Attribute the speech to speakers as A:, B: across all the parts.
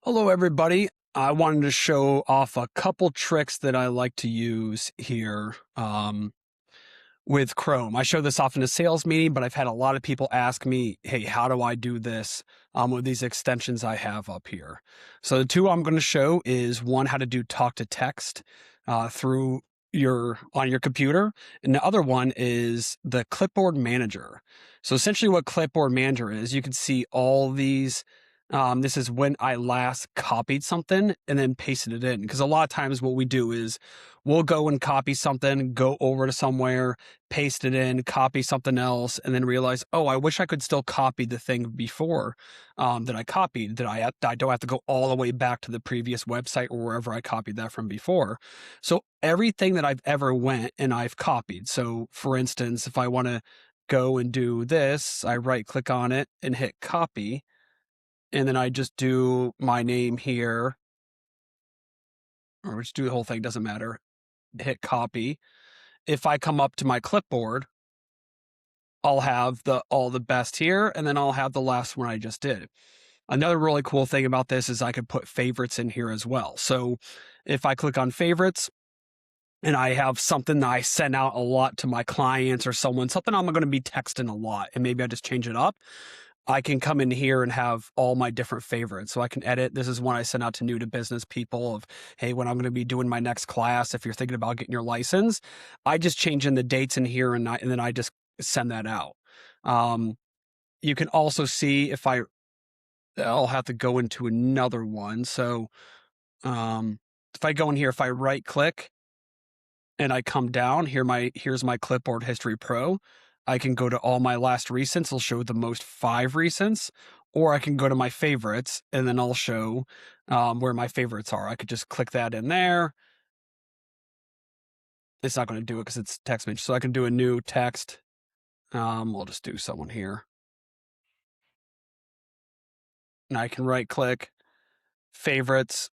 A: Hello, everybody. I wanted to show off a couple tricks that I like to use here with Chrome. I show this off in a sales meeting, but I've had a lot of people ask me, hey, how do I do this with these extensions I have up here? So the two I'm going to show is one, how to do talk to text through on your computer, and the other one is the Clipboard Manager. So essentially what Clipboard Manager is, you can see all these. This is when I last copied something and then pasted it in. Because a lot of times what we do is we'll go and copy something, go over to somewhere, paste it in, copy something else, and then realize, oh, I wish I could still copy the thing before that I copied, that I don't have to go all the way back to the previous website or wherever I copied that from before. So everything that I've ever went and I've copied. So for instance, if I want to go and do this, I right click on it and hit copy. And then I just do my name here, or just do the whole thing, doesn't matter. Hit copy. If I come up to my clipboard, I'll have all the best here, and then I'll have the last one I just did. Another really cool thing about this is I could put favorites in here as well. So if I click on favorites, and I have something that I send out a lot to my clients or something I'm going to be texting a lot, and maybe I just change it up, I can come in here and have all my different favorites. So I can edit. This is one I send out to new to business people of, hey, when I'm going to be doing my next class, if you're thinking about getting your license, I just change in the dates in here and then I just send that out. You can also see if I'll have to go into another one. So if I go in here, if I right click and I come down, here's my Clipboard History Pro. I can go to all my last recents. It'll show the most 5 recents, or I can go to my favorites and then I'll show where my favorites are. I could just click that in there. It's not going to do it because it's text message. So I can do a new text. We'll just do someone here. And I can right click, favorites,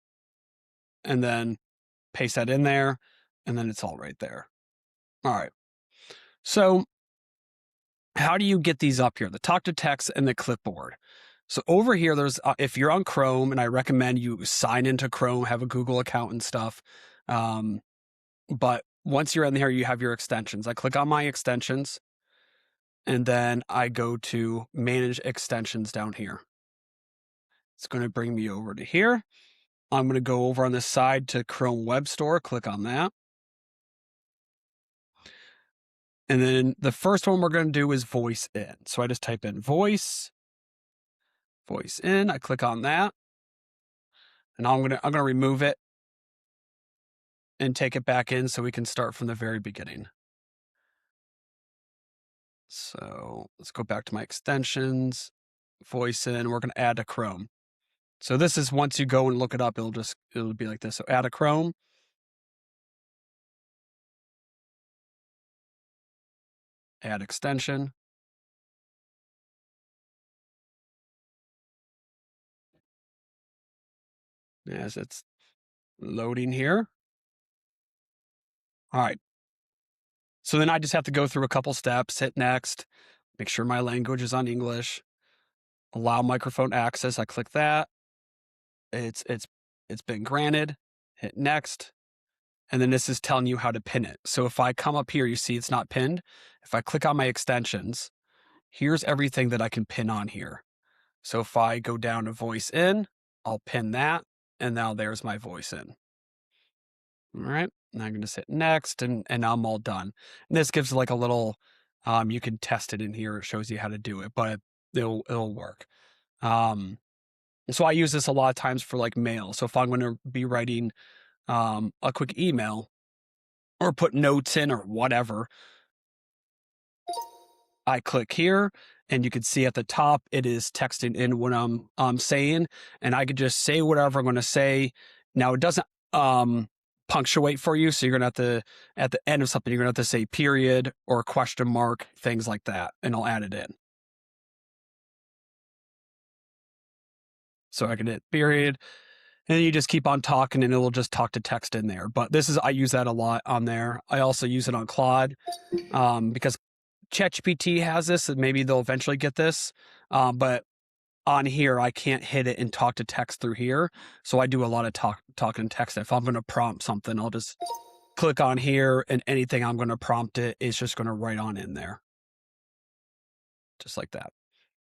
A: and then paste that in there. And then it's all right there. All right. So how do you get these up here? The talk to text and the clipboard. So over here, there's if you're on Chrome, and I recommend you sign into Chrome, have a Google account and stuff. But once you're in here, you have your extensions. I click on my extensions, and then I go to manage extensions down here. It's going to bring me over to here. I'm going to go over on this side to Chrome Web Store, click on that. And then the first one we're going to do is voice in. So I just type in voice in, I click on that. And I'm going to remove it and take it back in so we can start from the very beginning. So let's go back to my extensions, voice in, we're going to add to Chrome. So this is, once you go and look it up, it'll be like this. So add a Chrome. Add extension. As it's loading here. All right. So then I just have to go through a couple steps, hit next, make sure my language is on English, allow microphone access. I click that. It's been granted. Hit next. And then this is telling you how to pin it. So if I come up here, you see it's not pinned. If I click on my extensions, here's everything that I can pin on here. So if I go down to voice in, I'll pin that. And now there's my voice in. All right. And I can just hit next and I'm all done. And this gives like a little, you can test it in here. It shows you how to do it, but it'll work. So I use this a lot of times for like mail. So if I'm going to be writing a quick email or put notes in or whatever, I click here and you can see at the top, it is texting in what I'm saying, and I could just say whatever I'm going to say. Now it doesn't punctuate for you. So you're going to have to, at the end of something, you're going to have to say period or question mark, things like that. And I'll add it in. So I can hit period, and you just keep on talking and it will just talk to text in there. But I use that a lot on there. I also use it on Claude because ChatGPT has this, and maybe they'll eventually get this. But on here, I can't hit it and talk to text through here. So I do a lot of talking text. If I'm going to prompt something, I'll just click on here, and anything I'm going to prompt it is just going to write on in there. Just like that.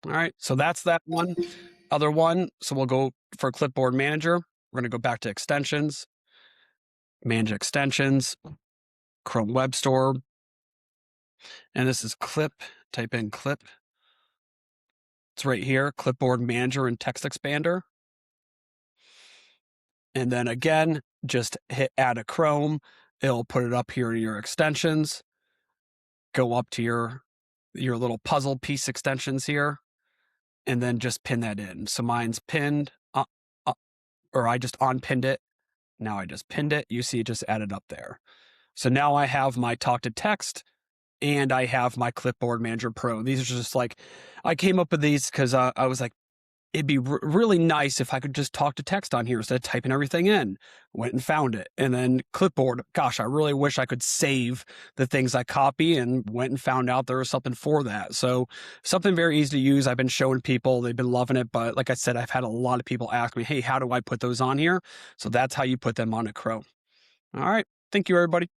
A: All right. So that's that one. Other one. So we'll go for Clipboard Manager. We're going to go back to extensions, manage extensions, Chrome Web Store. And this is clip. Type in clip. It's right here, Clipboard Manager and Text Expander. And then again, just hit add a Chrome. It'll put it up here in your extensions. Go up to your little puzzle piece extensions here, and then just pin that in. So mine's pinned, or I just unpinned it. Now I just pinned it. You see it just added up there. So now I have my talk to text, and I have my Clipboard Manager Pro. These are just like, I came up with these because I was like, it'd be really nice if I could just talk to text on here instead of typing everything in. Went and found it. And then Clipboard, gosh, I really wish I could save the things I copy, and went and found out there was something for that. So something very easy to use. I've been showing people, they've been loving it. But like I said, I've had a lot of people ask me, hey, how do I put those on here? So that's how you put them on a Chrome. All right. Thank you, everybody.